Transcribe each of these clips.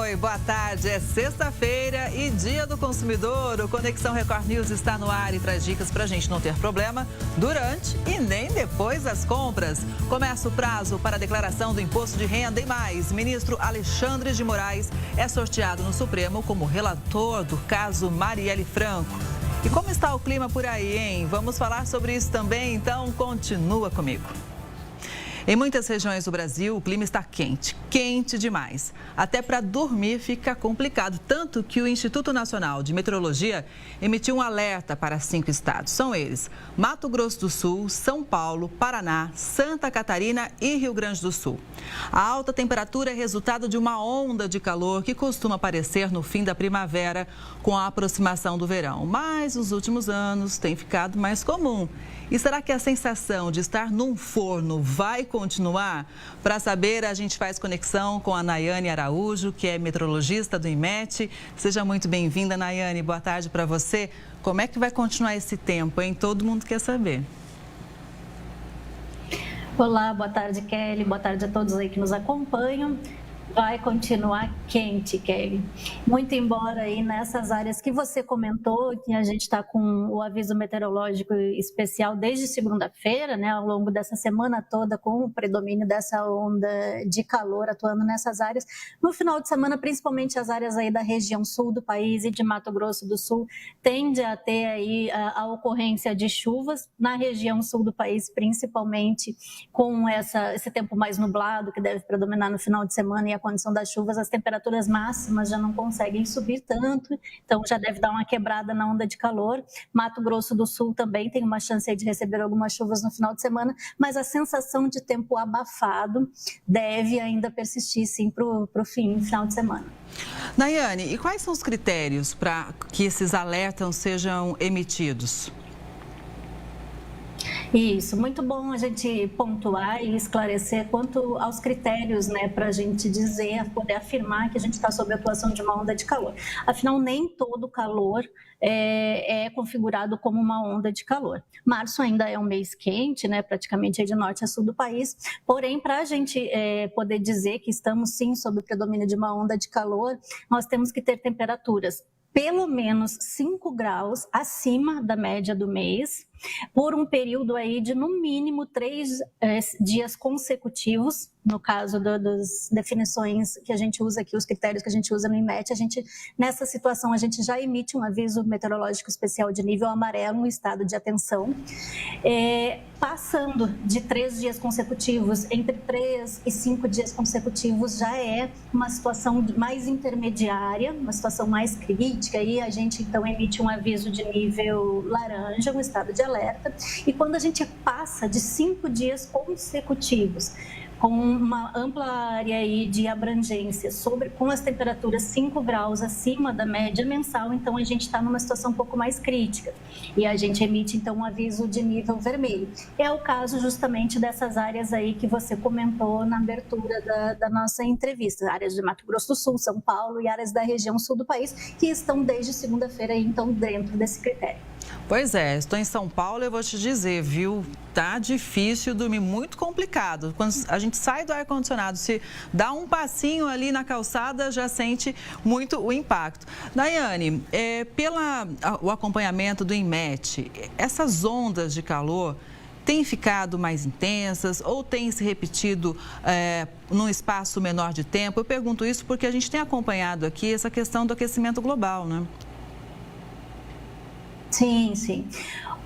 Oi, boa tarde. É sexta-feira e Dia do Consumidor. O Conexão Record News está no ar e traz dicas para a gente não ter problema durante e nem depois das compras. Começa o prazo para a declaração do imposto de renda e mais. Ministro Alexandre de Moraes é sorteado no Supremo como relator do caso Marielle Franco. E como está o clima por aí, hein? Vamos falar sobre isso também, então continua comigo. Em muitas regiões do Brasil, o clima está quente, quente demais. Até para dormir fica complicado, tanto que o Instituto Nacional de Meteorologia emitiu um alerta para 5 estados. São eles: Mato Grosso do Sul, São Paulo, Paraná, Santa Catarina e Rio Grande do Sul. A alta temperatura é resultado de uma onda de calor que costuma aparecer no fim da primavera com a aproximação do verão. Mas nos últimos anos tem ficado mais comum. E será que a sensação de estar num forno vai continuar? Para saber, a gente faz conexão com a Nayane Araújo, que é meteorologista do INMET. Seja muito bem-vinda, Nayane. Boa tarde para você. Como é que vai continuar esse tempo, hein? Todo mundo quer saber. Olá, boa tarde, Kelly. Boa tarde a todos aí que nos acompanham. Vai continuar quente, Kelly. Muito embora aí nessas áreas que você comentou, que a gente está com o aviso meteorológico especial desde segunda-feira, né, ao longo dessa semana toda, com o predomínio dessa onda de calor atuando nessas áreas. No final de semana, principalmente as áreas aí da região sul do país e de Mato Grosso do Sul, tende a ter aí a ocorrência de chuvas na região sul do país, principalmente com esse tempo mais nublado que deve predominar no final de semana e a condição das chuvas, as temperaturas máximas já não conseguem subir tanto, então já deve dar uma quebrada na onda de calor. Mato Grosso do Sul também tem uma chance de receber algumas chuvas no final de semana, mas a sensação de tempo abafado deve ainda persistir sim para o final de semana. Nayane, e quais são os critérios para que esses alertas sejam emitidos? Isso, muito bom a gente pontuar e esclarecer quanto aos critérios, né, para a gente dizer, poder afirmar que a gente está sob a atuação de uma onda de calor. Afinal, nem todo calor é configurado como uma onda de calor. Março ainda é um mês quente, né, praticamente de norte a sul do país, porém, para a gente poder dizer que estamos sim sob o predomínio de uma onda de calor, nós temos que ter temperaturas pelo menos 5 graus acima da média do mês, por um período aí de no mínimo 3 dias consecutivos. No caso das definições que a gente usa aqui, os critérios que a gente usa no INMET, nessa situação a gente já emite um aviso meteorológico especial de nível amarelo, um estado de atenção, passando de 3 dias consecutivos, entre 3 e 5 dias consecutivos já é uma situação mais intermediária, uma situação mais crítica, e a gente então emite um aviso de nível laranja, um estado de alerta, e quando a gente passa de 5 dias consecutivos, com uma ampla área aí de abrangência, com as temperaturas 5 graus acima da média mensal, então a gente está numa situação um pouco mais crítica. E a gente emite, então, um aviso de nível vermelho. É o caso justamente dessas áreas aí que você comentou na abertura da nossa entrevista. Áreas de Mato Grosso do Sul, São Paulo e áreas da região sul do país, que estão desde segunda-feira, então, dentro desse critério. Pois é, estou em São Paulo e eu vou te dizer, viu? Tá difícil dormir, muito complicado. Quando a gente sai do ar-condicionado, se dá um passinho ali na calçada, já sente muito o impacto. Nayane, o acompanhamento do INMET, essas ondas de calor têm ficado mais intensas ou têm se repetido num espaço menor de tempo? Eu pergunto isso porque a gente tem acompanhado aqui essa questão do aquecimento global, né? Sim, sim.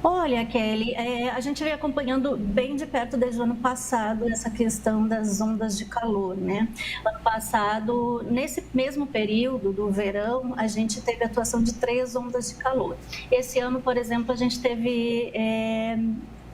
Olha, Kelly, a gente vem acompanhando bem de perto desde o ano passado essa questão das ondas de calor, né? Ano passado, nesse mesmo período do verão, a gente teve atuação de 3 ondas de calor. Esse ano, por exemplo, a gente teve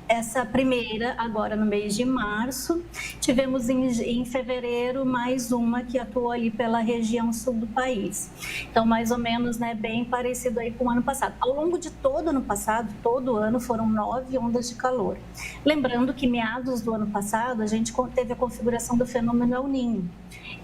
essa primeira agora no mês de março. Tivemos em fevereiro mais uma que atuou ali pela região sul do país. Então, mais ou menos, né, bem parecido aí com o ano passado. Ao longo de todo o ano passado, todo ano, foram 9 ondas de calor. Lembrando que meados do ano passado, a gente teve a configuração do fenômeno El Niño,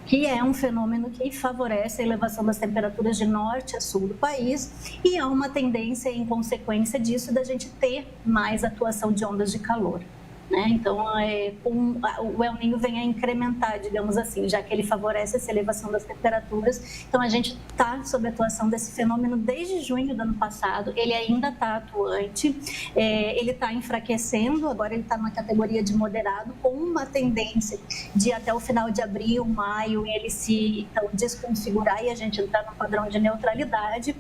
que é um fenômeno que favorece a elevação das temperaturas de norte a sul do país, e há uma tendência, em consequência disso, da gente ter mais atuação de ondas de calor. né? Então, o El Niño vem a incrementar, digamos assim, já que ele favorece essa elevação das temperaturas. Então, a gente está sob a atuação desse fenômeno desde junho do ano passado. Ele ainda está atuante, ele está enfraquecendo, agora ele está numa categoria de moderado, com uma tendência de até o final de abril, maio, ele se desconfigurar e a gente entrar no padrão de neutralidade.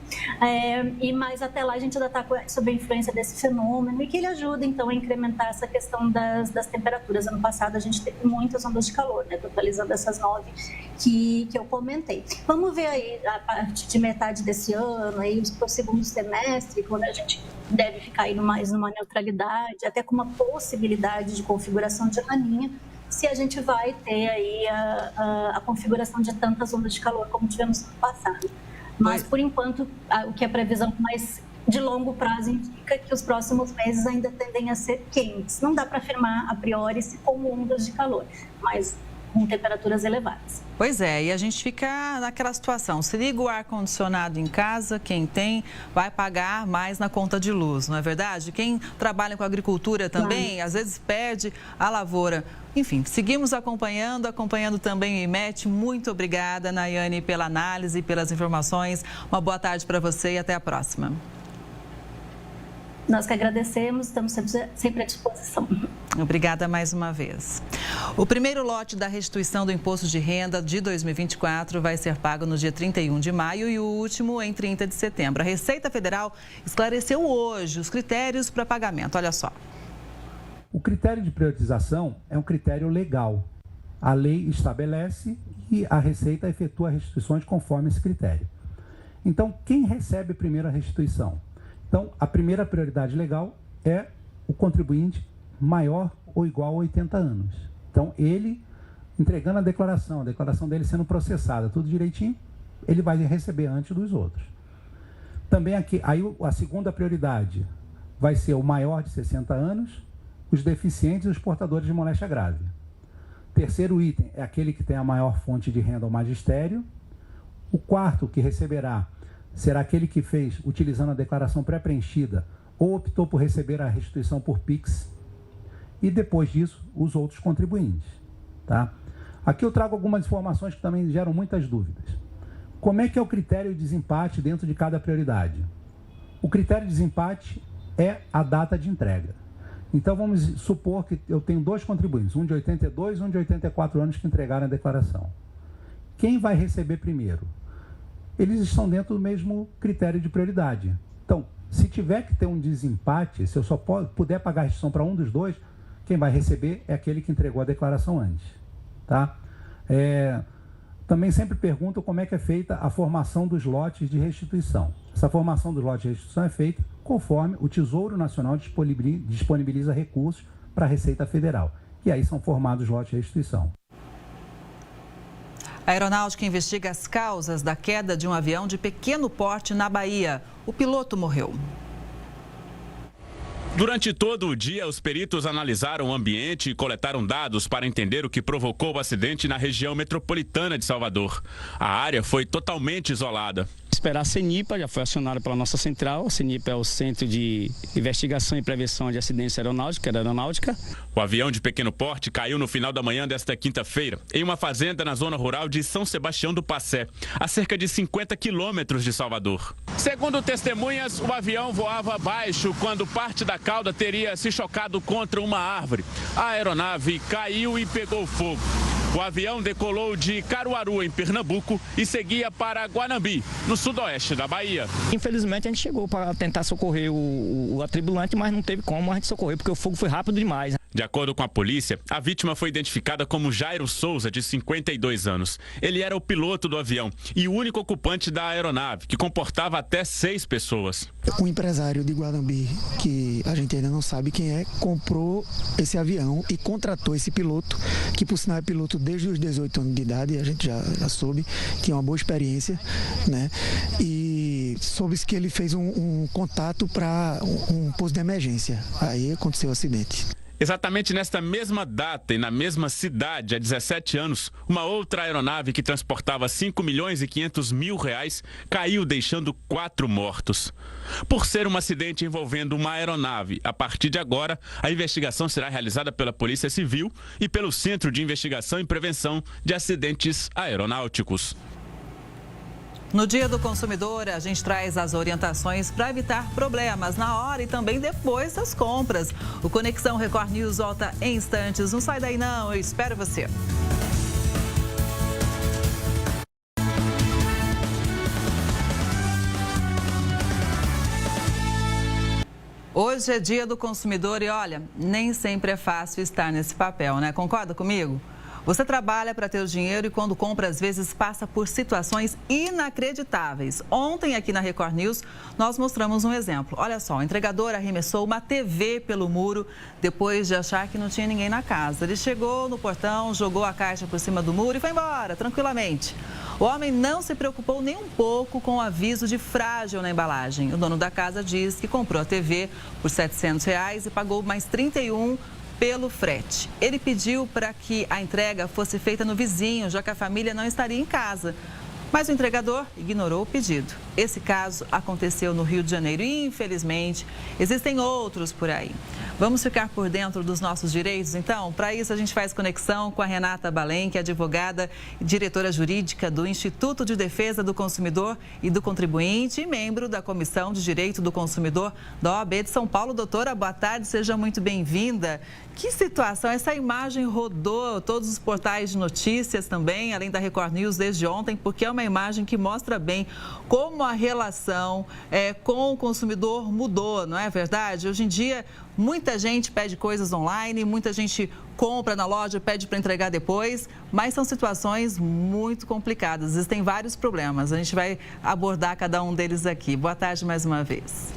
Mas até lá a gente ainda está sob a influência desse fenômeno e que ele ajuda, então, a incrementar essa questão das temperaturas. Ano passado a gente teve muitas ondas de calor, né? Totalizando essas 9 que eu comentei. Vamos ver aí a partir de metade desse ano, aí para o segundo semestre, quando a gente deve ficar aí mais numa neutralidade, até com uma possibilidade de configuração de laninha, se a gente vai ter aí a configuração de tantas ondas de calor como tivemos no passado. Mas, por enquanto, o que a previsão mais de longo prazo indica que os próximos meses ainda tendem a ser quentes. Não dá para afirmar a priori se como ondas de calor, mas com temperaturas elevadas. Pois é, e a gente fica naquela situação, se liga o ar-condicionado em casa, quem tem vai pagar mais na conta de luz, não é verdade? Quem trabalha com agricultura também, às vezes perde a lavoura. Enfim, seguimos acompanhando também o IMET. Muito obrigada, Nayane, pela análise, pelas informações. Uma boa tarde para você e até a próxima. Nós que agradecemos, estamos sempre à disposição. Obrigada mais uma vez. O primeiro lote da restituição do imposto de renda de 2024 vai ser pago no dia 31 de maio e o último em 30 de setembro. A Receita Federal esclareceu hoje os critérios para pagamento. Olha só. O critério de priorização é um critério legal. A lei estabelece e a Receita efetua restituições conforme esse critério. Então, quem recebe primeiro a restituição? Então, a primeira prioridade legal é o contribuinte maior ou igual a 80 anos. Então, ele entregando a declaração dele sendo processada, tudo direitinho, ele vai receber antes dos outros. Também aqui, aí a segunda prioridade vai ser o maior de 60 anos, os deficientes e os portadores de moléstia grave. Terceiro item é aquele que tem a maior fonte de renda ao magistério. O quarto que receberá será aquele que fez utilizando a declaração pré-preenchida ou optou por receber a restituição por Pix. E depois disso, os outros contribuintes. Tá? Aqui eu trago algumas informações que também geram muitas dúvidas. Como é que é o critério de desempate dentro de cada prioridade? O critério de desempate é a data de entrega. Então vamos supor que eu tenho dois contribuintes, um de 82 e um de 84 anos que entregaram a declaração. Quem vai receber primeiro? Eles estão dentro do mesmo critério de prioridade. Então, se tiver que ter um desempate, se eu só puder pagar a restituição para um dos dois, quem vai receber é aquele que entregou a declaração antes. Tá? Também sempre perguntam como é que é feita a formação dos lotes de restituição. Essa formação dos lotes de restituição é feita conforme o Tesouro Nacional disponibiliza recursos para a Receita Federal. E aí são formados os lotes de restituição. A Aeronáutica investiga as causas da queda de um avião de pequeno porte na Bahia. O piloto morreu. Durante todo o dia, os peritos analisaram o ambiente e coletaram dados para entender o que provocou o acidente na região metropolitana de Salvador. A área foi totalmente isolada. Esperar a CENIPA, já foi acionada pela nossa central. A CENIPA é o Centro de Investigação e Prevenção de Acidentes Aeronáuticos, da Aeronáutica. O avião de pequeno porte caiu no final da manhã desta quinta-feira, em uma fazenda na zona rural de São Sebastião do Passé, a cerca de 50 quilômetros de Salvador. Segundo testemunhas, o avião voava baixo quando parte da cauda teria se chocado contra uma árvore. A aeronave caiu e pegou fogo. O avião decolou de Caruaru, em Pernambuco, e seguia para Guanambi, no sudoeste da Bahia. Infelizmente, a gente chegou para tentar socorrer o atribulante, mas não teve como a gente socorrer, porque o fogo foi rápido demais. De acordo com a polícia, a vítima foi identificada como Jairo Souza, de 52 anos. Ele era o piloto do avião e o único ocupante da aeronave, que comportava até 6 pessoas. Um empresário de Guanambi, que a gente ainda não sabe quem é, comprou esse avião e contratou esse piloto, que por sinal é piloto desde os 18 anos de idade, a gente já soube, tinha uma boa experiência, né? E soube-se que ele fez um contato para um pouso de emergência. Aí aconteceu o acidente. Exatamente nesta mesma data e na mesma cidade, há 17 anos, uma outra aeronave que transportava 5.500.000 reais caiu, deixando 4 mortos. Por ser um acidente envolvendo uma aeronave, a partir de agora, a investigação será realizada pela Polícia Civil e pelo Centro de Investigação e Prevenção de Acidentes Aeronáuticos. No Dia do Consumidor, a gente traz as orientações para evitar problemas na hora e também depois das compras. O Conexão Record News volta em instantes. Não sai daí não, eu espero você. Hoje é Dia do Consumidor e olha, nem sempre é fácil estar nesse papel, né? Concorda comigo? Você trabalha para ter o dinheiro e quando compra, às vezes, passa por situações inacreditáveis. Ontem, aqui na Record News, nós mostramos um exemplo. Olha só, o entregador arremessou uma TV pelo muro depois de achar que não tinha ninguém na casa. Ele chegou no portão, jogou a caixa por cima do muro e foi embora, tranquilamente. O homem não se preocupou nem um pouco com o aviso de frágil na embalagem. O dono da casa diz que comprou a TV por R$ 700 e pagou mais R$ 31 pelo frete. Ele pediu para que a entrega fosse feita no vizinho, já que a família não estaria em casa. Mas o entregador ignorou o pedido. Esse caso aconteceu no Rio de Janeiro e, infelizmente, existem outros por aí. Vamos ficar por dentro dos nossos direitos, então? Para isso, a gente faz conexão com a Renata Balém, que é advogada e diretora jurídica do Instituto de Defesa do Consumidor e do Contribuinte e membro da Comissão de Direito do Consumidor da OAB de São Paulo. Doutora, boa tarde, seja muito bem-vinda. Que situação, essa imagem rodou todos os portais de notícias também, além da Record News desde ontem, porque é uma imagem que mostra bem como a relação com o consumidor mudou, não é verdade? Hoje em dia, muita gente pede coisas online, muita gente compra na loja, pede para entregar depois, mas são situações muito complicadas, existem vários problemas. A gente vai abordar cada um deles aqui. Boa tarde mais uma vez.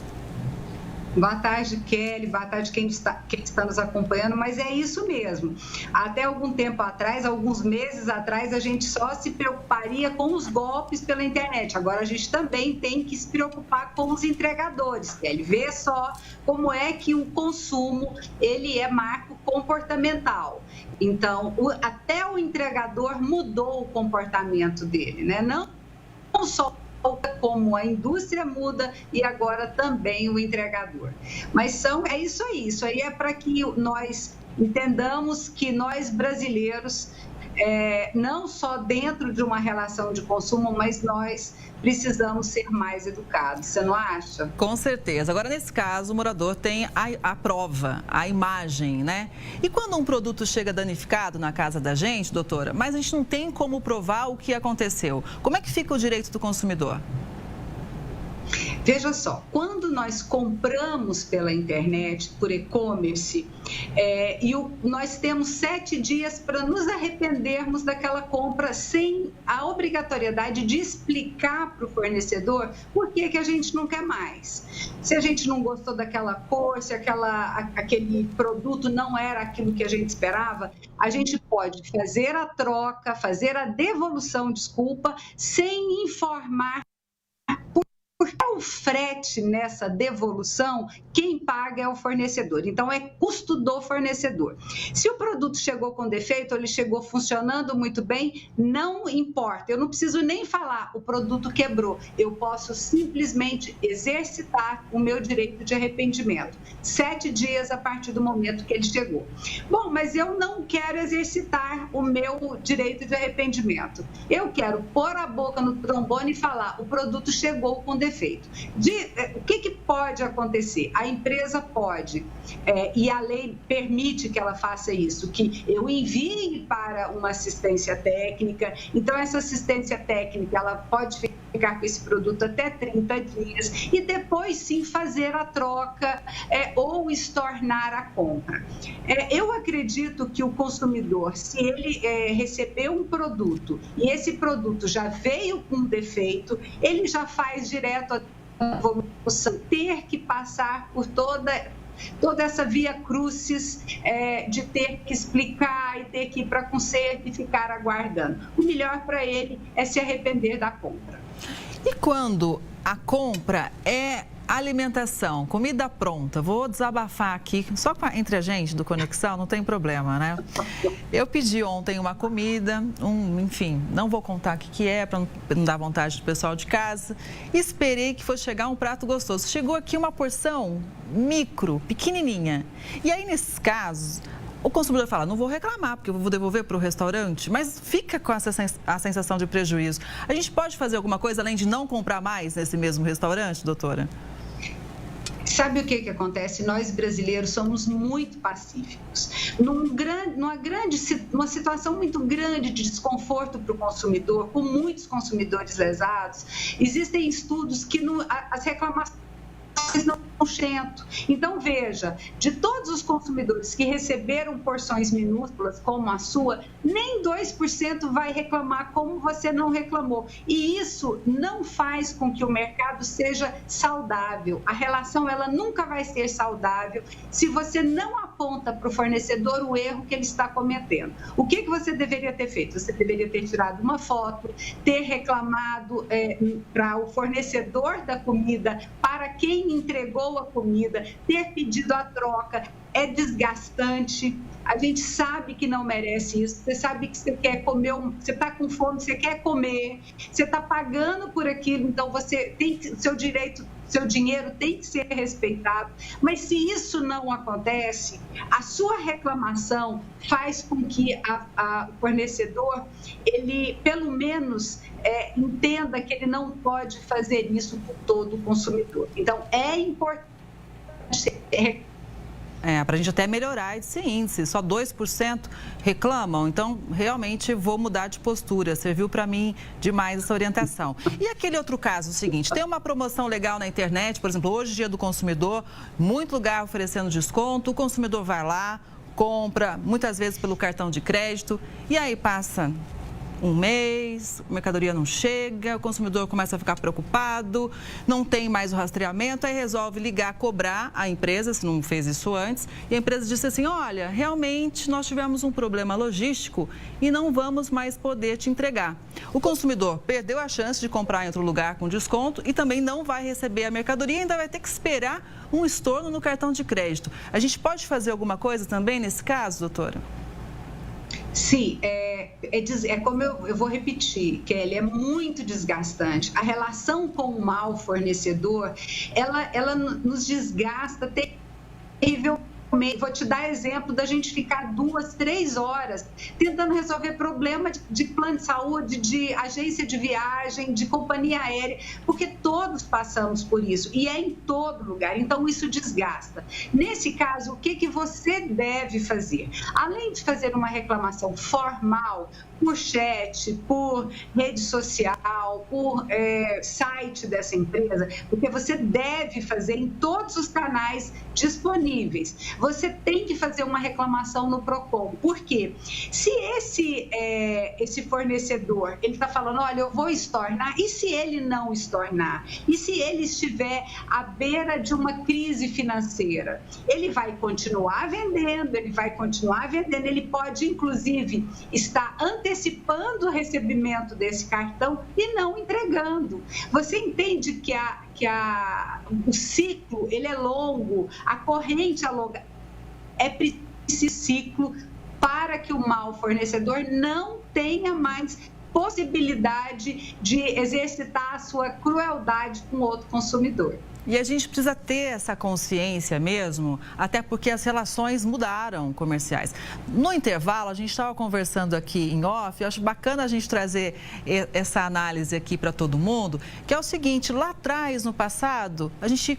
Boa tarde, Kelly. Boa tarde quem está nos acompanhando, mas é isso mesmo. Até algum tempo atrás, alguns meses atrás, a gente só se preocuparia com os golpes pela internet. Agora a gente também tem que se preocupar com os entregadores, Kelly. Vê só como é que o consumo, ele é marco comportamental. Então, até o entregador mudou o comportamento dele, né? Não só como a indústria muda e agora também o entregador. Mas é isso aí é para que nós entendamos que nós brasileiros, não só dentro de uma relação de consumo, mas nós precisamos ser mais educados, você não acha? Com certeza. Agora, nesse caso, o morador tem a prova, a imagem, né? E quando um produto chega danificado na casa da gente, doutora, mas a gente não tem como provar o que aconteceu, como é que fica o direito do consumidor? Veja só, quando nós compramos pela internet, por e-commerce, nós temos 7 dias para nos arrependermos daquela compra sem a obrigatoriedade de explicar para o fornecedor por que a gente não quer mais. Se a gente não gostou daquela cor, se aquele produto não era aquilo que a gente esperava, a gente pode fazer a troca, fazer a devolução, desculpa, sem informar porque o frete nessa devolução, quem paga é o fornecedor. Então, é custo do fornecedor. Se o produto chegou com defeito, ele chegou funcionando muito bem, não importa. Eu não preciso nem falar, o produto quebrou. Eu posso simplesmente exercitar o meu direito de arrependimento. 7 dias a partir do momento que ele chegou. Bom, mas eu não quero exercitar o meu direito de arrependimento. Eu quero pôr a boca no trombone e falar, o produto chegou com defeito. O que pode acontecer? A empresa pode, e a lei permite que ela faça isso, que eu envie para uma assistência técnica. Então, essa assistência técnica, ela pode ficar com esse produto até 30 dias e depois sim fazer a troca ou estornar a compra. Eu acredito que o consumidor, se ele receber um produto e esse produto já veio com defeito, ele já faz direto a devolução, ter que passar por toda essa via crucis de ter que explicar e ter que ir para conserto e ficar aguardando. O melhor para ele é se arrepender da compra. E quando a compra é alimentação, comida pronta. Vou desabafar aqui, só entre a gente do Conexão, não tem problema, né? Eu pedi ontem uma comida, enfim, não vou contar o que é, para não dar vontade do pessoal de casa. Esperei que fosse chegar um prato gostoso. Chegou aqui uma porção micro, pequenininha. E aí, nesses casos, o consumidor fala, não vou reclamar, porque eu vou devolver para o restaurante, mas fica com a sensação de prejuízo. A gente pode fazer alguma coisa além de não comprar mais nesse mesmo restaurante, doutora? Sabe o que acontece? Nós brasileiros somos muito pacíficos. Numa situação muito grande de desconforto para o consumidor, com muitos consumidores lesados, existem estudos que as reclamações não nojento. Então, veja, de todos os consumidores que receberam porções minúsculas, como a sua, nem 2% vai reclamar como você não reclamou. E isso não faz com que o mercado seja saudável. A relação, ela nunca vai ser saudável se você não aponta para o fornecedor o erro que ele está cometendo. O que você deveria ter feito? Você deveria ter tirado uma foto, ter reclamado para o fornecedor da comida, para quem entregou a comida, ter pedido a troca. É desgastante, a gente sabe que não merece isso, você sabe que você quer comer, você está com fome, você quer comer, você está pagando por aquilo, então você tem seu direito, seu dinheiro tem que ser respeitado, mas se isso não acontece, a sua reclamação faz com que o fornecedor, ele pelo menos entenda que ele não pode fazer isso por todo o consumidor. Então, é importante para a gente até melhorar esse índice, só 2% reclamam, então realmente vou mudar de postura, serviu para mim demais essa orientação. E aquele outro caso, o seguinte, tem uma promoção legal na internet, por exemplo, hoje Dia do Consumidor, muito lugar oferecendo desconto, o consumidor vai lá, compra, muitas vezes pelo cartão de crédito, e aí passa um mês, a mercadoria não chega, o consumidor começa a ficar preocupado, não tem mais o rastreamento, aí resolve ligar, cobrar a empresa, se não fez isso antes, e a empresa disse assim, olha, realmente nós tivemos um problema logístico e não vamos mais poder te entregar. O consumidor perdeu a chance de comprar em outro lugar com desconto e também não vai receber a mercadoria e ainda vai ter que esperar um estorno no cartão de crédito. A gente pode fazer alguma coisa também nesse caso, doutora? Sim, como eu vou repetir, Kelly, é muito desgastante. A relação com o mau fornecedor, ela nos desgasta terrivelmente. Vou te dar exemplo da gente ficar 2, 3 horas tentando resolver problema de plano de saúde, de agência de viagem, de companhia aérea, porque todos passamos por isso e é em todo lugar, então isso desgasta. Nesse caso, o que você deve fazer? Além de fazer uma reclamação formal, por chat, por rede social, por site dessa empresa, porque você deve fazer em todos os canais disponíveis. Você tem que fazer uma reclamação no Procon. Por quê? Se esse fornecedor, ele está falando, olha, eu vou estornar, e se ele não estornar? E se ele estiver à beira de uma crise financeira? Ele vai continuar vendendo, ele pode, inclusive, estar antecipando o recebimento desse cartão e não entregando. Você entende que o ciclo ele é longo, a corrente é longa. É preciso ciclo para que o mau fornecedor não tenha mais possibilidade de exercitar a sua crueldade com outro consumidor. E a gente precisa ter essa consciência mesmo, até porque as relações mudaram comerciais. No intervalo, a gente estava conversando aqui em off, eu acho bacana a gente trazer essa análise aqui para todo mundo, que é o seguinte, lá atrás, no passado, a gente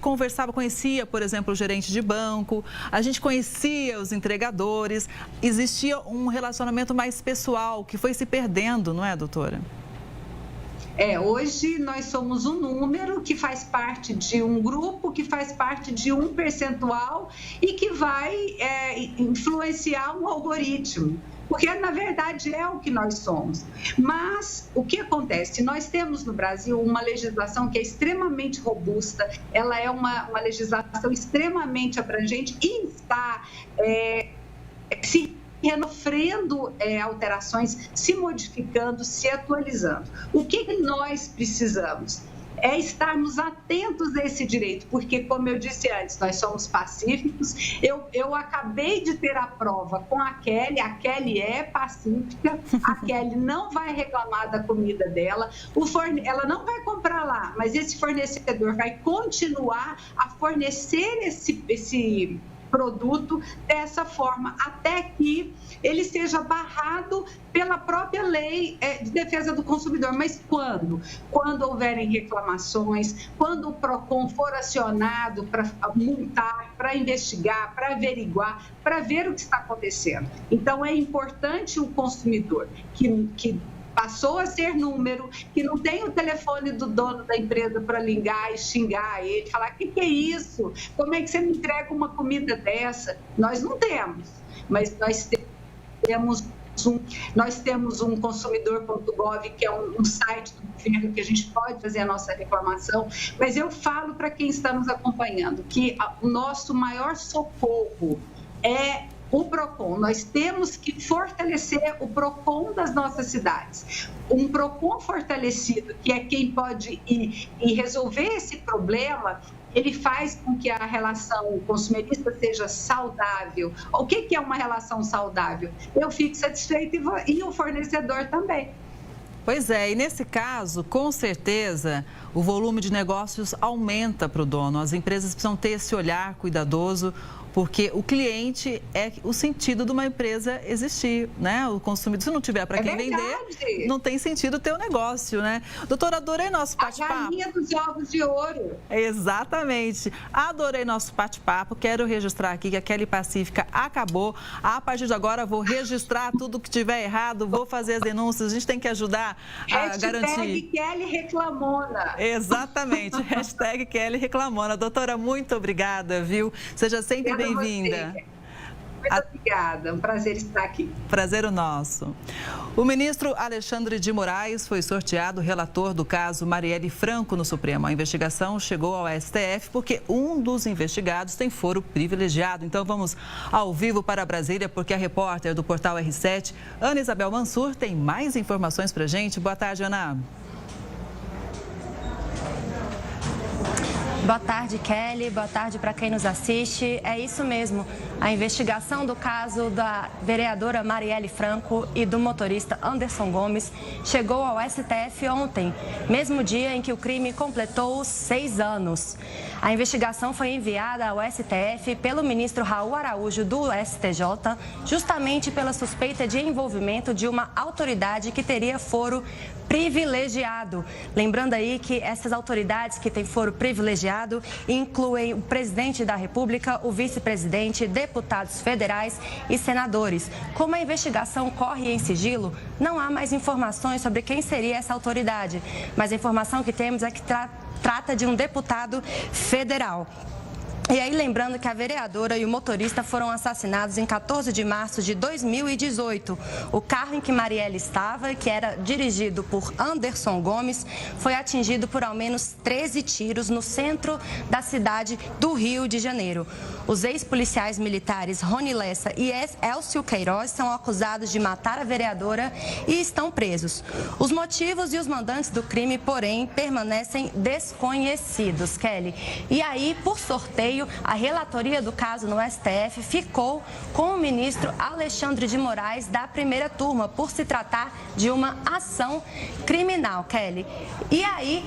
conhecia, por exemplo, o gerente de banco, a gente conhecia os entregadores, existia um relacionamento mais pessoal que foi se perdendo, não é, doutora? Hoje nós somos um número que faz parte de um grupo, que faz parte de um percentual e que vai influenciar um algoritmo, porque na verdade é o que nós somos. Mas o que acontece? Nós temos no Brasil uma legislação que é extremamente robusta, ela é uma legislação extremamente abrangente e está se sofrendo alterações, se modificando, se atualizando. O que nós precisamos? é estarmos atentos a esse direito, porque, como eu disse antes, nós somos pacíficos. Eu acabei de ter a prova com a Kelly é pacífica, a Kelly não vai reclamar da comida dela, ela não vai comprar lá, mas esse fornecedor vai continuar a fornecer esse produto dessa forma, até que ele seja barrado pela própria lei de defesa do consumidor. Mas quando? Quando houverem reclamações, quando o PROCON for acionado para multar, para investigar, para averiguar, para ver o que está acontecendo. Então, é importante o consumidor que passou a ser número, que não tem o telefone do dono da empresa para ligar e xingar ele, falar: o que é isso? Como é que você me entrega uma comida dessa? Nós não temos, mas nós temos um consumidor.gov, que é um site do governo que a gente pode fazer a nossa reclamação. Mas eu falo para quem está nos acompanhando que o nosso maior socorro é o PROCON. Nós temos que fortalecer o PROCON das nossas cidades. Um PROCON fortalecido, que é quem pode ir e resolver esse problema, ele faz com que a relação consumerista seja saudável. O que é uma relação saudável? Eu fico satisfeito e o fornecedor também. Pois é, e nesse caso, com certeza, o volume de negócios aumenta para o dono. As empresas precisam ter esse olhar cuidadoso, porque o cliente é o sentido de uma empresa existir, né? O consumidor, se não tiver para quem vender, não tem sentido ter o negócio, né? Doutora, adorei nosso bate-papo. A galinha dos ovos de ouro. Exatamente. Adorei nosso bate-papo. Quero registrar aqui que a Kelly Pacífica acabou. A partir de agora, vou registrar tudo que tiver errado, vou fazer as denúncias. A gente tem que ajudar a garantir. Hashtag Kelly Reclamona. Exatamente. Hashtag Kelly Reclamona. Doutora, muito obrigada, viu? Seja sempre bem-vinda. Muito obrigada, um prazer estar aqui. Prazer o nosso. O ministro Alexandre de Moraes foi sorteado relator do caso Marielle Franco no Supremo. A investigação chegou ao STF porque um dos investigados tem foro privilegiado. Então vamos ao vivo para Brasília, porque a repórter do portal R7, Ana Isabel Mansur, tem mais informações para a gente. Boa tarde, Ana. Boa tarde, Kelly. Boa tarde para quem nos assiste. É isso mesmo. A investigação do caso da vereadora Marielle Franco e do motorista Anderson Gomes chegou ao STF ontem, mesmo dia em que o crime completou 6 anos. A investigação foi enviada ao STF pelo ministro Raul Araújo do STJ, justamente pela suspeita de envolvimento de uma autoridade que teria foro privilegiado. Lembrando aí que essas autoridades que têm foro privilegiado incluem o presidente da República, o vice-presidente, deputados federais e senadores. Como a investigação corre em sigilo, não há mais informações sobre quem seria essa autoridade, mas a informação que temos é que trata de um deputado federal. E aí, lembrando que a vereadora e o motorista foram assassinados em 14 de março de 2018. O carro em que Marielle estava, que era dirigido por Anderson Gomes, foi atingido por ao menos 13 tiros no centro da cidade do Rio de Janeiro. Os ex-policiais militares Rony Lessa e Elcio Queiroz são acusados de matar a vereadora e estão presos. Os motivos e os mandantes do crime, porém, permanecem desconhecidos, Kelly. E aí, por sorteio, a relatoria do caso no STF ficou com o ministro Alexandre de Moraes da primeira turma, por se tratar de uma ação criminal, Kelly. E aí,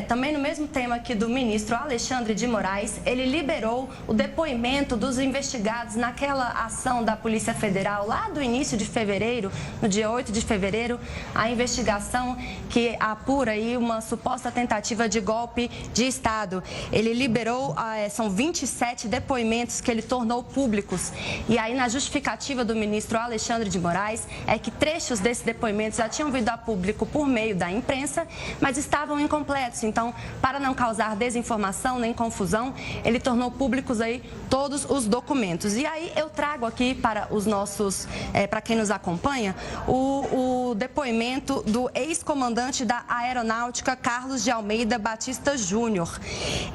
também no mesmo tema aqui do ministro Alexandre de Moraes, ele liberou o depoimento dos investigados naquela ação da Polícia Federal lá do início de fevereiro, no dia 8 de fevereiro, a investigação que apura aí uma suposta tentativa de golpe de Estado. Ele liberou, são 27 depoimentos que ele tornou públicos. E aí, na justificativa do ministro Alexandre de Moraes, é que trechos desses depoimentos já tinham vindo a público por meio da imprensa, mas estavam incompletos. Então, para não causar desinformação nem confusão, ele tornou públicos aí todos os documentos. E aí eu trago aqui para os nossos, para quem nos acompanha, o depoimento do ex-comandante da Aeronáutica, Carlos de Almeida Batista Júnior.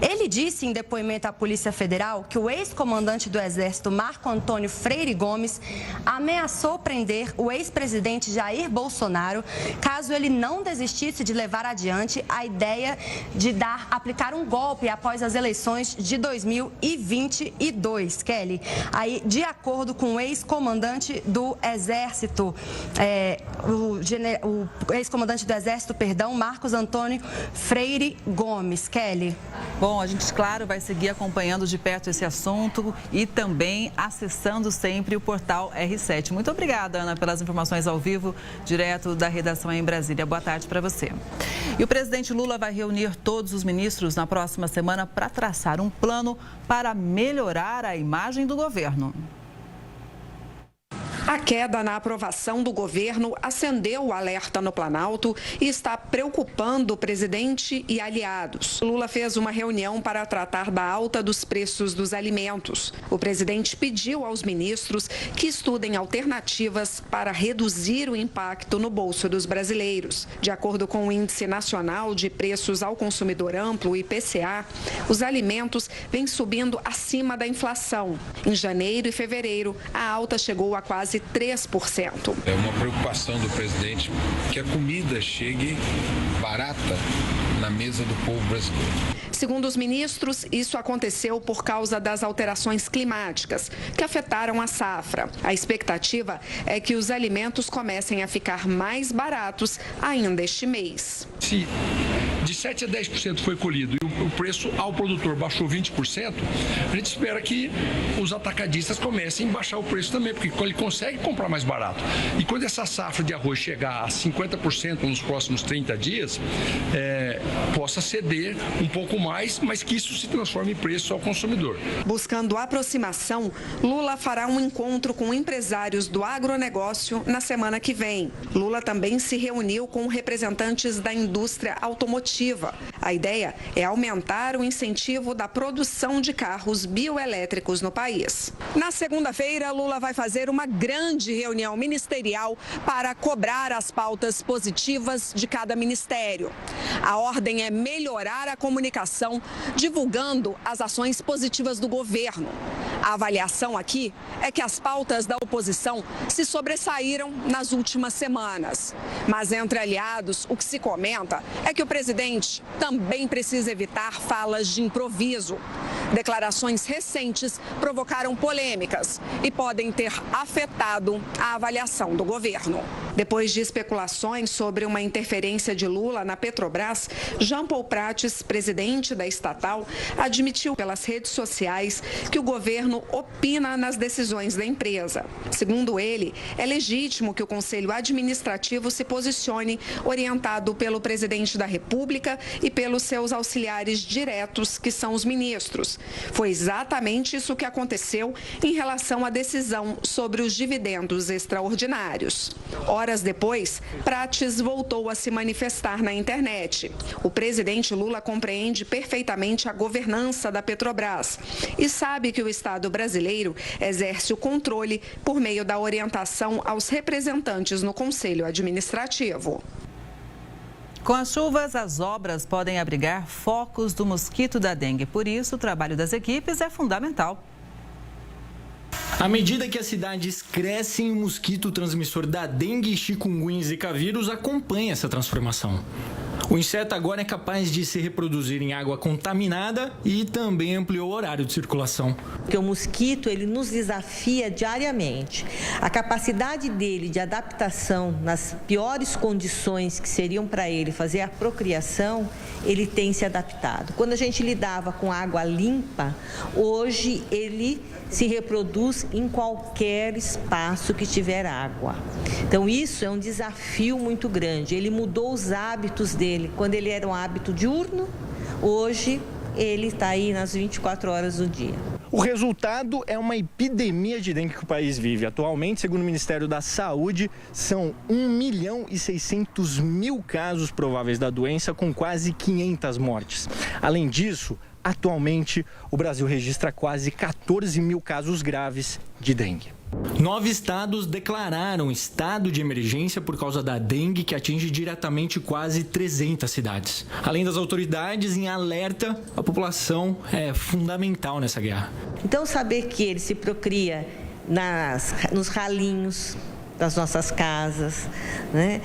Ele disse em depoimento da Polícia Federal que o ex-comandante do Exército, Marco Antônio Freire Gomes, ameaçou prender o ex-presidente Jair Bolsonaro caso ele não desistisse de levar adiante a ideia de aplicar um golpe após as eleições de 2022, Kelly. Aí, de acordo com o ex-comandante do Exército, o ex-comandante do Exército, Marcos Antônio Freire Gomes. Kelly. Bom, a gente, claro, vai seguir acompanhando de perto esse assunto e também acessando sempre o portal R7. Muito obrigada, Ana, pelas informações ao vivo, direto da redação em Brasília. Boa tarde para você. E o presidente Lula vai reunir todos os ministros na próxima semana para traçar um plano para melhorar a imagem do governo. A queda na aprovação do governo acendeu o alerta no Planalto e está preocupando o presidente e aliados. Lula fez uma reunião para tratar da alta dos preços dos alimentos. O presidente pediu aos ministros que estudem alternativas para reduzir o impacto no bolso dos brasileiros. De acordo com o Índice Nacional de Preços ao Consumidor Amplo, IPCA, os alimentos vêm subindo acima da inflação. Em janeiro e fevereiro, a alta chegou a quase 3%. É uma preocupação do presidente que a comida chegue barata na mesa do povo brasileiro. Segundo os ministros, isso aconteceu por causa das alterações climáticas que afetaram a safra. A expectativa é que os alimentos comecem a ficar mais baratos ainda este mês. Se de 7% a 10% foi colhido e o preço ao produtor baixou 20%, a gente espera que os atacadistas comecem a baixar o preço também, porque ele consegue comprar mais barato. E quando essa safra de arroz chegar a 50% nos próximos 30 dias, possa ceder um pouco mais, mas que isso se transforme em preço ao consumidor. Buscando aproximação, Lula fará um encontro com empresários do agronegócio na semana que vem. Lula também se reuniu com representantes da indústria automotiva. A ideia é aumentar o incentivo da produção de carros bioelétricos no país. Na segunda-feira, Lula vai fazer uma grande reunião ministerial para cobrar as pautas positivas de cada ministério. A ordem é melhorar a comunicação, divulgando as ações positivas do governo. A avaliação aqui é que as pautas da oposição se sobressaíram nas últimas semanas. Mas entre aliados, o que se comenta é que o presidente também precisa evitar falas de improviso. Declarações recentes provocaram polêmicas e podem ter afetado a avaliação do governo. Depois de especulações sobre uma interferência de Lula na Petrobras, Jean Paul Prates, presidente da estatal, admitiu pelas redes sociais que o governo opina nas decisões da empresa. Segundo ele, é legítimo que o Conselho Administrativo se posicione orientado pelo presidente da República e pelos seus auxiliares diretos, que são os ministros. Foi exatamente isso que aconteceu em relação à decisão sobre os dividendos extraordinários. Horas depois, Prates voltou a se manifestar na internet. O presidente Lula compreende perfeitamente a governança da Petrobras e sabe que o Estado brasileiro exerce o controle por meio da orientação aos representantes no Conselho Administrativo. Com as chuvas, as obras podem abrigar focos do mosquito da dengue. Por isso, o trabalho das equipes é fundamental. À medida que as cidades crescem, o mosquito transmissor da dengue, chikungunya e zika vírus acompanha essa transformação. O inseto agora é capaz de se reproduzir em água contaminada e também ampliou o horário de circulação. Porque o mosquito, ele nos desafia diariamente. A capacidade dele de adaptação nas piores condições que seriam para ele fazer a procriação, ele tem se adaptado. Quando a gente lidava com água limpa, hoje ele se reproduz em qualquer espaço que tiver água. Então isso é um desafio muito grande. Ele mudou os hábitos dele. Quando ele era um hábito diurno, hoje ele está aí nas 24 horas do dia. O resultado é uma epidemia de dengue que o país vive. Atualmente, segundo o Ministério da Saúde, são 1.600.000 casos prováveis da doença, com quase 500 mortes. Além disso, atualmente, o Brasil registra quase 14 mil casos graves de dengue. 9 estados declararam estado de emergência por causa da dengue, que atinge diretamente quase 300 cidades. Além das autoridades em alerta, a população é fundamental nessa guerra. Então, saber que ele se procria nos ralinhos das nossas casas, né?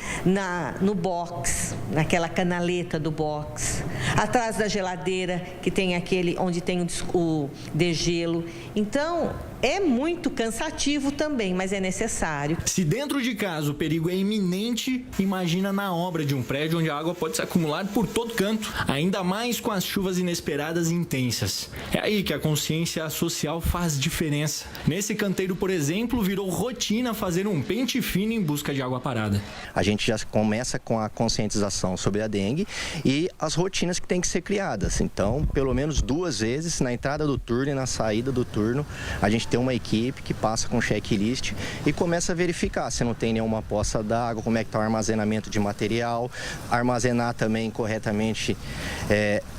No box, naquela canaleta do box, atrás da geladeira que tem aquele onde tem o degelo. Então, é muito cansativo também, mas é necessário. Se dentro de casa o perigo é iminente, imagina na obra de um prédio onde a água pode se acumular por todo canto, ainda mais com as chuvas inesperadas e intensas. É aí que a consciência social faz diferença. Nesse canteiro, por exemplo, virou rotina fazer um pente fino em busca de água parada. A gente já começa com a conscientização sobre a dengue e as rotinas que têm que ser criadas. Então, pelo menos 2 vezes na entrada do turno e na saída do turno, a gente tem uma equipe que passa com checklist e começa a verificar se não tem nenhuma poça d'água, como é que está o armazenamento de material, armazenar também corretamente,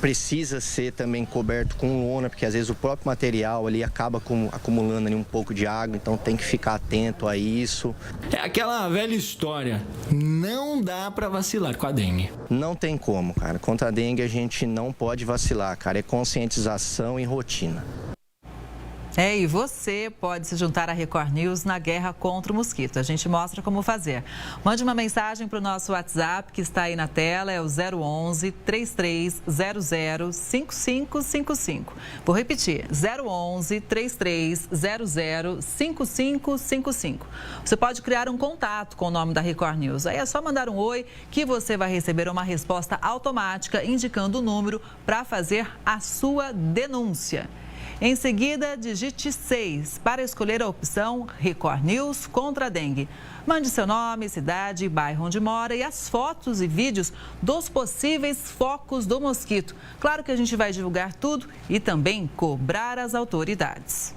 precisa ser também coberto com lona, porque às vezes o próprio material ali acaba acumulando ali um pouco de água, então tem que ficar atento a isso. É aquela velha história, não dá para vacilar com a dengue. Não tem como, cara. Contra a dengue a gente não pode vacilar, cara. É conscientização e rotina. E você pode se juntar à Record News na guerra contra o mosquito. A gente mostra como fazer. Mande uma mensagem para o nosso WhatsApp, que está aí na tela, é o 011 3300 5555. Vou repetir, 011 3300 5555. Você pode criar um contato com o nome da Record News. Aí é só mandar um oi que você vai receber uma resposta automática indicando o número para fazer a sua denúncia. Em seguida, digite 6 para escolher a opção Record News contra a dengue. Mande seu nome, cidade, bairro onde mora e as fotos e vídeos dos possíveis focos do mosquito. Claro que a gente vai divulgar tudo e também cobrar as autoridades.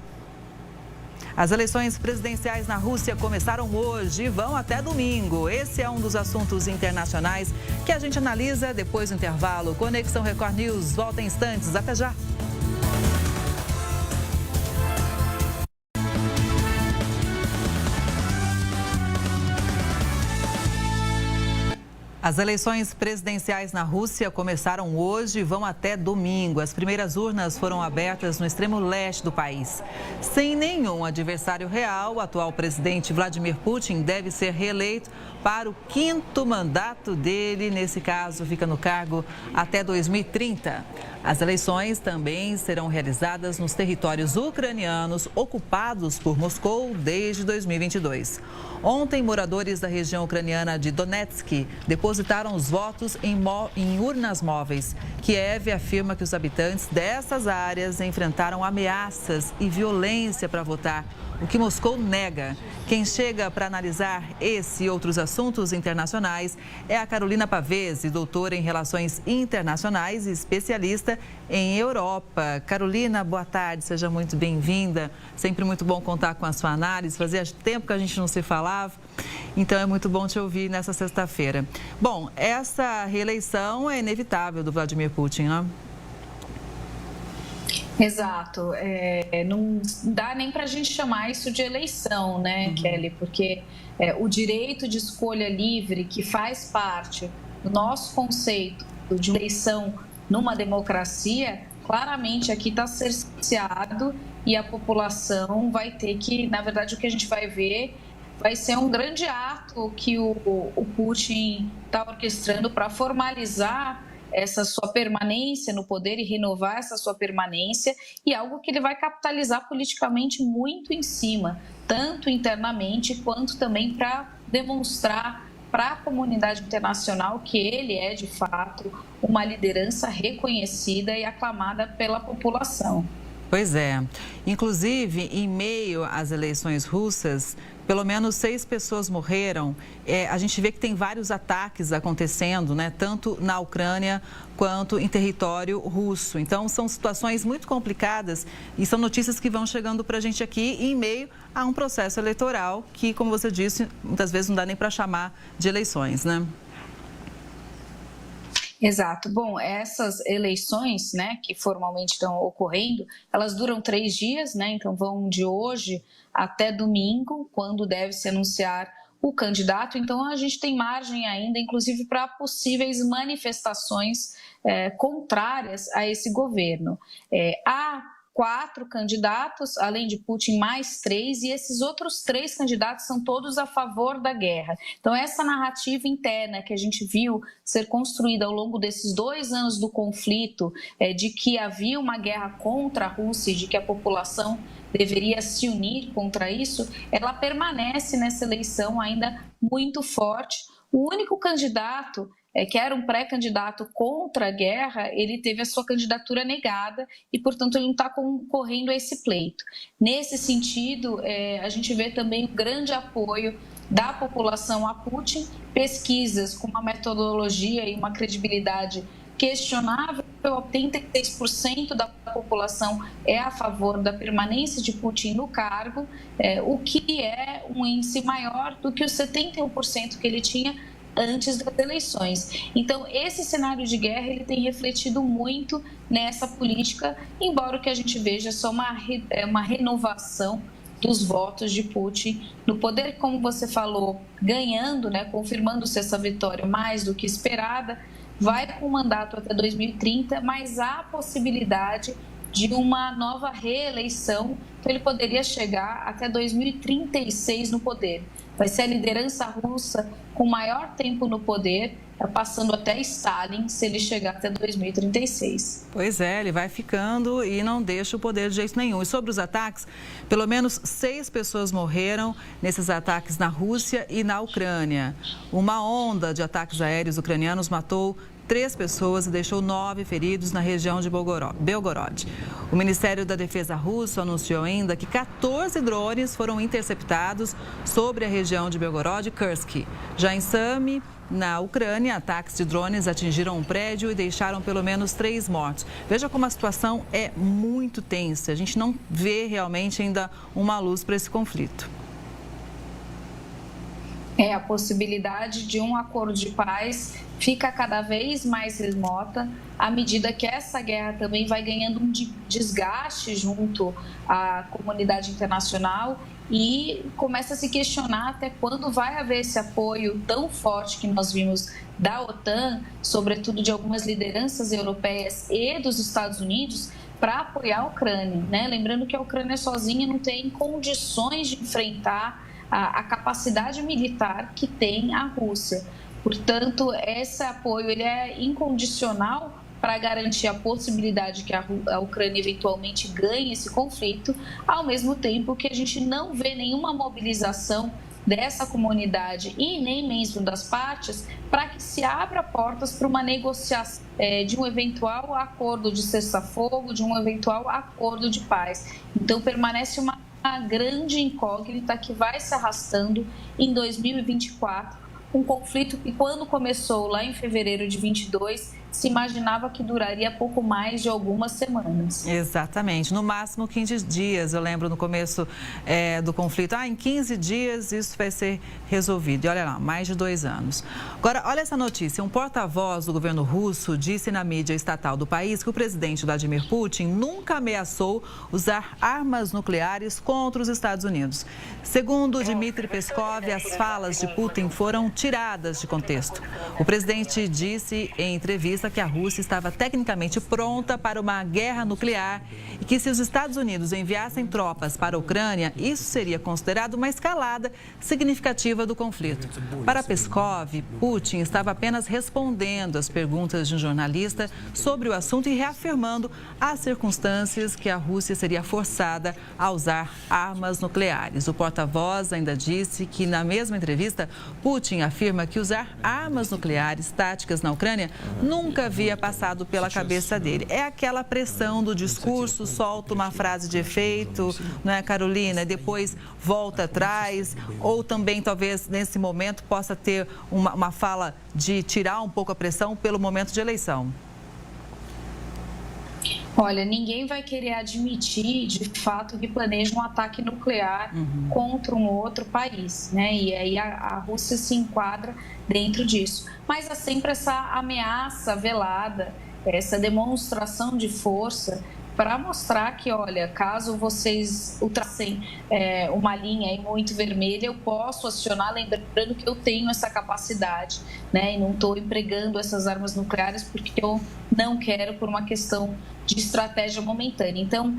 As eleições presidenciais na Rússia começaram hoje e vão até domingo. Esse é um dos assuntos internacionais que a gente analisa depois do intervalo. Conexão Record News volta em instantes. Até já! As eleições presidenciais na Rússia começaram hoje e vão até domingo. As primeiras urnas foram abertas no extremo leste do país. Sem nenhum adversário real, o atual presidente Vladimir Putin deve ser reeleito para o 5º mandato dele. Nesse caso, fica no cargo até 2030. As eleições também serão realizadas nos territórios ucranianos ocupados por Moscou desde 2022. Ontem, moradores da região ucraniana de Donetsk depositaram os votos em urnas móveis. Kiev afirma que os habitantes dessas áreas enfrentaram ameaças e violência para votar, o que Moscou nega. Quem chega para analisar esse e outros assuntos internacionais é a Carolina Pavese, doutora em Relações Internacionais e especialista em Europa. Carolina, boa tarde, seja muito bem-vinda. Sempre muito bom contar com a sua análise. Fazia tempo que a gente não se falava, então é muito bom te ouvir nessa sexta-feira. Bom, essa reeleição é inevitável do Vladimir Putin, né? Exato. Não dá nem para a gente chamar isso de eleição, né, Kelly? Porque o direito de escolha livre, que faz parte do nosso conceito de eleição numa democracia, claramente aqui está cerceado e a população vai ter que, na verdade, o que a gente vai ver vai ser um grande ato que o Putin está orquestrando para formalizar essa sua permanência no poder e renovar essa sua permanência, e algo que ele vai capitalizar politicamente muito em cima, tanto internamente quanto também para demonstrar para a comunidade internacional que ele é, de fato, uma liderança reconhecida e aclamada pela população. Pois é. Inclusive, em meio às eleições russas, pelo menos 6 pessoas morreram. A gente vê que tem vários ataques acontecendo, né? Tanto na Ucrânia quanto em território russo. Então, são situações muito complicadas e são notícias que vão chegando para a gente aqui em meio a um processo eleitoral que, como você disse, muitas vezes não dá nem para chamar de eleições, né? Exato. Bom, essas eleições, né, que formalmente estão ocorrendo, elas duram 3 dias, né, então vão de hoje até domingo, quando deve se anunciar o candidato. Então, a gente tem margem ainda, inclusive, para possíveis manifestações contrárias a esse governo. Há 4 candidatos, além de Putin, mais 3, e esses outros 3 candidatos são todos a favor da guerra. Então, essa narrativa interna que a gente viu ser construída ao longo desses 2 anos do conflito, de que havia uma guerra contra a Rússia e de que a população deveria se unir contra isso, ela permanece nessa eleição ainda muito forte. O único candidato que era um pré-candidato contra a guerra, ele teve a sua candidatura negada e, portanto, ele não está concorrendo a esse pleito. Nesse sentido, a gente vê também o grande apoio da população a Putin, pesquisas com uma metodologia e uma credibilidade questionável. 86% da população é a favor da permanência de Putin no cargo, o que é um índice maior do que os 71% que ele tinha antes das eleições. Então, esse cenário de guerra ele tem refletido muito nessa política, embora o que a gente veja é só uma renovação dos votos de Putin no poder, como você falou, ganhando, né, confirmando-se essa vitória mais do que esperada, vai com o mandato até 2030, mas há a possibilidade de uma nova reeleição, então ele poderia chegar até 2036 no poder. Vai ser a liderança russa com maior tempo no poder, passando até Stalin, se ele chegar até 2036. Pois é, ele vai ficando e não deixa o poder de jeito nenhum. E sobre os ataques, pelo menos 6 pessoas morreram nesses ataques na Rússia e na Ucrânia. Uma onda de ataques aéreos ucranianos matou 3 pessoas e deixou 9 feridos na região de Belgorod. O Ministério da Defesa russo anunciou ainda que 14 drones foram interceptados sobre a região de Belgorod e Kursk. Já em Sami, na Ucrânia, ataques de drones atingiram um prédio e deixaram pelo menos 3 mortos. Veja como a situação é muito tensa. A gente não vê realmente ainda uma luz para esse conflito. A possibilidade de um acordo de paz fica cada vez mais remota à medida que essa guerra também vai ganhando um desgaste junto à comunidade internacional e começa a se questionar até quando vai haver esse apoio tão forte que nós vimos da OTAN, sobretudo de algumas lideranças europeias e dos Estados Unidos, para apoiar a Ucrânia, né? Lembrando que a Ucrânia sozinha não tem condições de enfrentar a capacidade militar que tem a Rússia. Portanto, esse apoio ele é incondicional para garantir a possibilidade que a Ucrânia eventualmente ganhe esse conflito, ao mesmo tempo que a gente não vê nenhuma mobilização dessa comunidade e nem mesmo das partes para que se abra portas para uma negociação de um eventual acordo de cessar-fogo, de um eventual acordo de paz. Então, permanece uma grande incógnita que vai se arrastando em 2024, um conflito que, quando começou lá em fevereiro de 22, se imaginava que duraria pouco mais de algumas semanas. Exatamente, no máximo 15 dias, eu lembro no começo do conflito, em 15 dias isso vai ser resolvido, e olha lá, mais de 2 anos. Agora, olha essa notícia, um porta-voz do governo russo disse na mídia estatal do país que o presidente Vladimir Putin nunca ameaçou usar armas nucleares contra os Estados Unidos. Segundo Dmitry Peskov, as falas de Putin foram tiradas de contexto. O presidente disse em entrevista que a Rússia estava tecnicamente pronta para uma guerra nuclear e que se os Estados Unidos enviassem tropas para a Ucrânia, isso seria considerado uma escalada significativa do conflito. Para Peskov, Putin estava apenas respondendo às perguntas de um jornalista sobre o assunto e reafirmando as circunstâncias que a Rússia seria forçada a usar armas nucleares. O porta-voz ainda disse que, na mesma entrevista, Putin afirma que usar armas nucleares táticas na Ucrânia nunca havia passado pela cabeça dele. É aquela pressão do discurso, solta uma frase de efeito, não é, Carolina? Depois volta atrás, ou também talvez nesse momento possa ter uma fala de tirar um pouco a pressão pelo momento de eleição. Olha, ninguém vai querer admitir, de fato, que planeja um ataque nuclear contra um outro país, né? E aí a Rússia se enquadra dentro disso. Mas há sempre essa ameaça velada, essa demonstração de força para mostrar que, olha, caso vocês ultrapassem uma linha aí muito vermelha, eu posso acionar, lembrando que eu tenho essa capacidade, né? E não estou empregando essas armas nucleares porque eu não quero, por uma questão de estratégia momentânea. Então,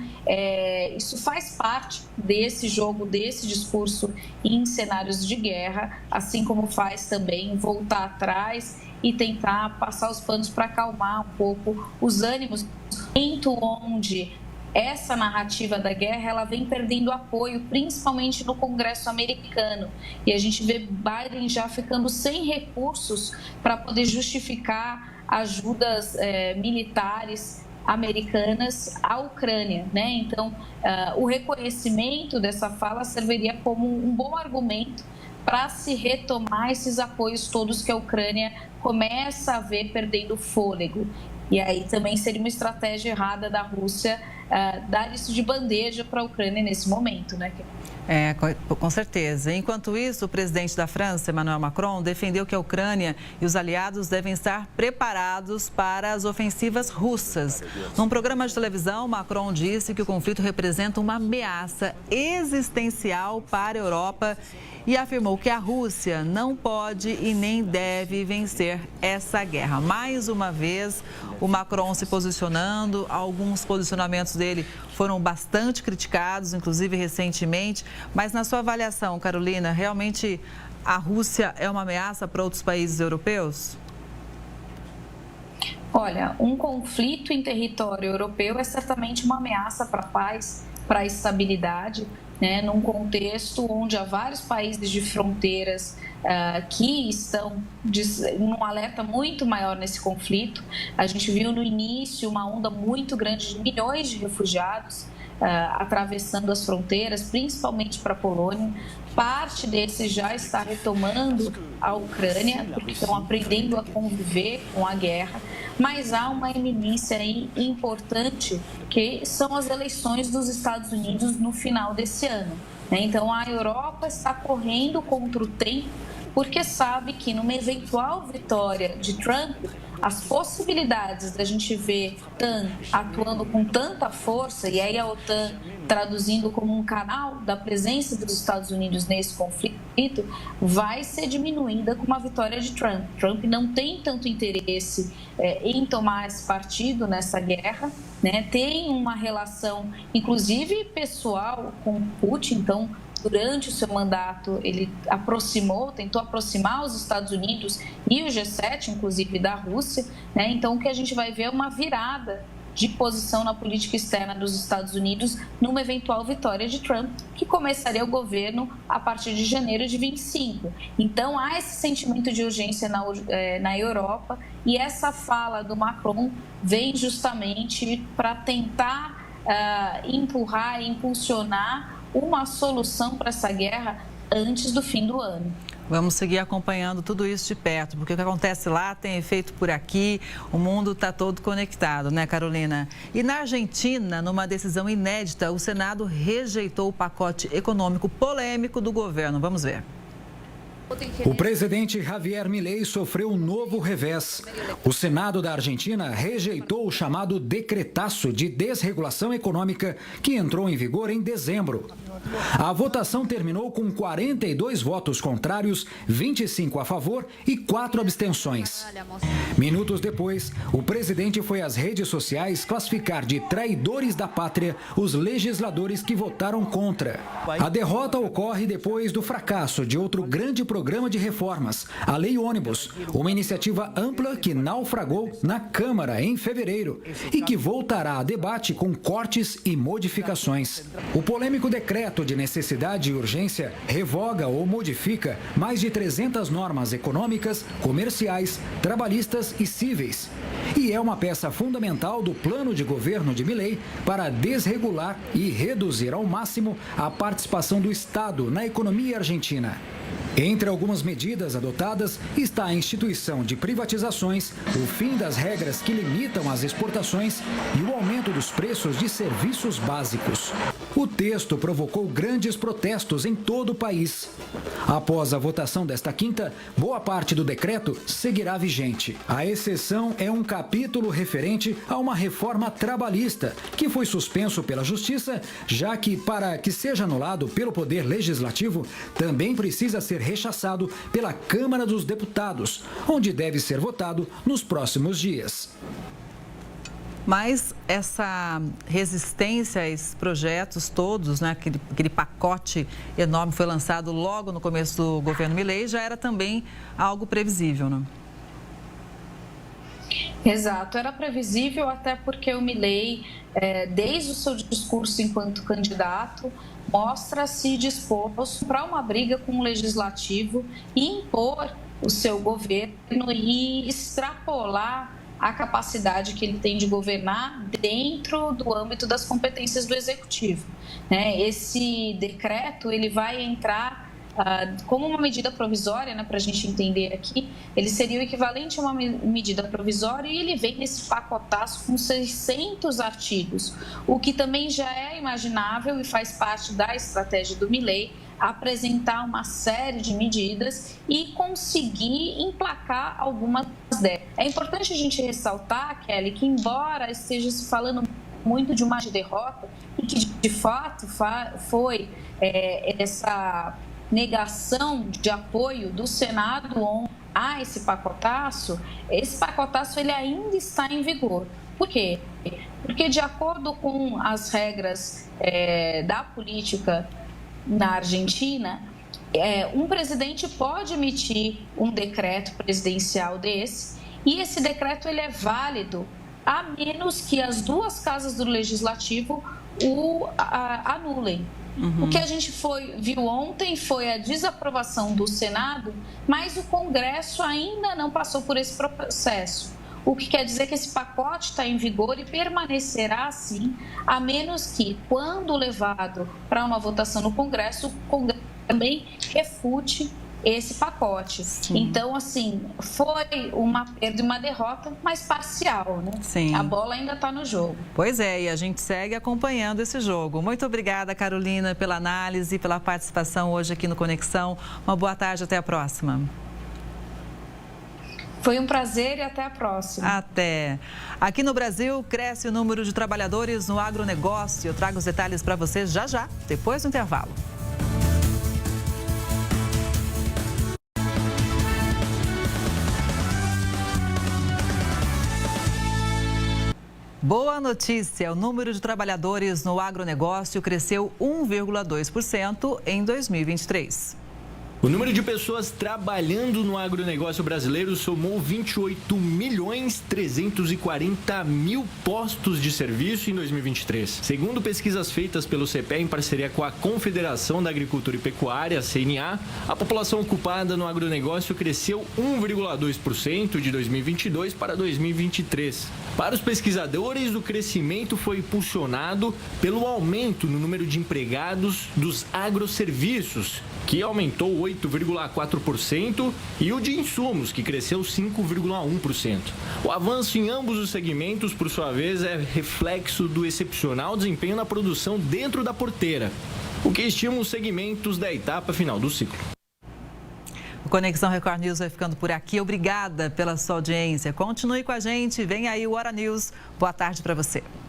isso faz parte desse jogo, desse discurso em cenários de guerra, assim como faz também voltar atrás e tentar passar os panos para acalmar um pouco os ânimos, onde essa narrativa da guerra ela vem perdendo apoio, principalmente no Congresso americano. E a gente vê Biden já ficando sem recursos para poder justificar ajudas militares americanas à Ucrânia, né? Então, o reconhecimento dessa fala serviria como um bom argumento para se retomar esses apoios todos que a Ucrânia começa a ver perdendo fôlego. E aí também seria uma estratégia errada da Rússia dar isso de bandeja para a Ucrânia nesse momento, né? Com certeza. Enquanto isso, o presidente da França, Emmanuel Macron, defendeu que a Ucrânia e os aliados devem estar preparados para as ofensivas russas. Num programa de televisão, Macron disse que o conflito representa uma ameaça existencial para a Europa e afirmou que a Rússia não pode e nem deve vencer essa guerra. Mais uma vez, o Macron se posicionando, alguns posicionamentos dele foram bastante criticados, inclusive recentemente. Mas na sua avaliação, Carolina, realmente a Rússia é uma ameaça para outros países europeus? Olha, um conflito em território europeu é certamente uma ameaça para a paz, para a estabilidade, né, num contexto onde há vários países de fronteiras que estão num alerta muito maior nesse conflito. A gente viu no início uma onda muito grande de milhões de refugiados atravessando as fronteiras, principalmente para a Polônia. Parte desses já está retomando a Ucrânia, porque estão aprendendo a conviver com a guerra, mas há uma eminência aí importante, que são as eleições dos Estados Unidos no final desse ano. Então, a Europa está correndo contra o tempo, porque sabe que numa eventual vitória de Trump, as possibilidades da gente ver a OTAN atuando com tanta força, e aí a OTAN traduzindo como um canal da presença dos Estados Unidos nesse conflito, vai ser diminuída com uma vitória de Trump. Trump não tem tanto interesse em tomar esse partido nessa guerra, né? Tem uma relação, inclusive pessoal, com Putin. Então, durante o seu mandato, ele tentou aproximar os Estados Unidos e o G7, inclusive, da Rússia, né? Então, o que a gente vai ver é uma virada de posição na política externa dos Estados Unidos numa eventual vitória de Trump, que começaria o governo a partir de janeiro de 25. Então, há esse sentimento de urgência na Europa, e essa fala do Macron vem justamente para tentar empurrar e impulsionar uma solução para essa guerra antes do fim do ano. Vamos seguir acompanhando tudo isso de perto, porque o que acontece lá tem efeito por aqui, o mundo está todo conectado, né, Carolina? E na Argentina, numa decisão inédita, o Senado rejeitou o pacote econômico polêmico do governo. Vamos ver. O presidente Javier Milei sofreu um novo revés. O Senado da Argentina rejeitou o chamado decretaço de desregulação econômica que entrou em vigor em dezembro. A votação terminou com 42 votos contrários, 25 a favor e 4 abstenções. Minutos depois, o presidente foi às redes sociais classificar de traidores da pátria os legisladores que votaram contra. A derrota ocorre depois do fracasso de outro grande programa de reformas, a Lei Ônibus, uma iniciativa ampla que naufragou na Câmara em fevereiro e que voltará a debate com cortes e modificações. O polêmico decreto de necessidade e urgência revoga ou modifica mais de 300 normas econômicas, comerciais, trabalhistas e cíveis. E é uma peça fundamental do plano de governo de Milei para desregular e reduzir ao máximo a participação do Estado na economia argentina. Entre algumas medidas adotadas está a instituição de privatizações, o fim das regras que limitam as exportações e o aumento dos preços de serviços básicos. O texto provocou grandes protestos em todo o país. Após a votação desta quinta, boa parte do decreto seguirá vigente. A exceção é um capítulo referente a uma reforma trabalhista, que foi suspenso pela Justiça, já que, para que seja anulado pelo Poder Legislativo, também precisa ser rechaçado pela Câmara dos Deputados, onde deve ser votado nos próximos dias. Mas essa resistência a esses projetos todos, né, aquele pacote enorme foi lançado logo no começo do governo Milei, já era também algo previsível, né? Exato, era previsível até porque o Milei, desde o seu discurso enquanto candidato, mostra-se disposto para uma briga com o Legislativo e impor o seu governo e extrapolar a capacidade que ele tem de governar dentro do âmbito das competências do Executivo. Esse decreto ele vai entrar como uma medida provisória, para a gente entender aqui, ele seria o equivalente a uma medida provisória e ele vem nesse pacotaço com 600 artigos, o que também já é imaginável e faz parte da estratégia do Milei, apresentar uma série de medidas e conseguir emplacar algumas delas. É importante a gente ressaltar, Kelly, que embora esteja se falando muito de uma derrota, e que de fato foi essa negação de apoio do Senado a esse pacotaço ele ainda está em vigor. Por quê? Porque de acordo com as regras da política na Argentina, um presidente pode emitir um decreto presidencial desse e esse decreto ele é válido a menos que as duas casas do Legislativo o anulem. O que a gente viu ontem foi a desaprovação do Senado, mas o Congresso ainda não passou por esse processo. O que quer dizer que esse pacote está em vigor e permanecerá assim, a menos que, quando levado para uma votação no Congresso, o Congresso também refute esse pacote. Sim. Então, assim, foi uma perda e uma derrota, mas parcial, né? Sim. A bola ainda está no jogo. Pois é, e a gente segue acompanhando esse jogo. Muito obrigada, Carolina, pela análise, pela participação hoje aqui no Conexão. Uma boa tarde, até a próxima. Foi um prazer e até a próxima. Até. Aqui no Brasil, cresce o número de trabalhadores no agronegócio. Eu trago os detalhes para vocês já, depois do intervalo. Boa notícia, o número de trabalhadores no agronegócio cresceu 1,2% em 2023. O número de pessoas trabalhando no agronegócio brasileiro somou 28.340.000 postos de serviço em 2023. Segundo pesquisas feitas pelo CPE em parceria com a Confederação da Agricultura e Pecuária, CNA, a população ocupada no agronegócio cresceu 1,2% de 2022 para 2023. Para os pesquisadores, o crescimento foi impulsionado pelo aumento no número de empregados dos agroserviços, que aumentou 8,4%, e o de insumos, que cresceu 5,1%. O avanço em ambos os segmentos, por sua vez, é reflexo do excepcional desempenho na produção dentro da porteira, o que estimula os segmentos da etapa final do ciclo. O Conexão Record News vai ficando por aqui. Obrigada pela sua audiência. Continue com a gente. Vem aí o Hora News. Boa tarde para você.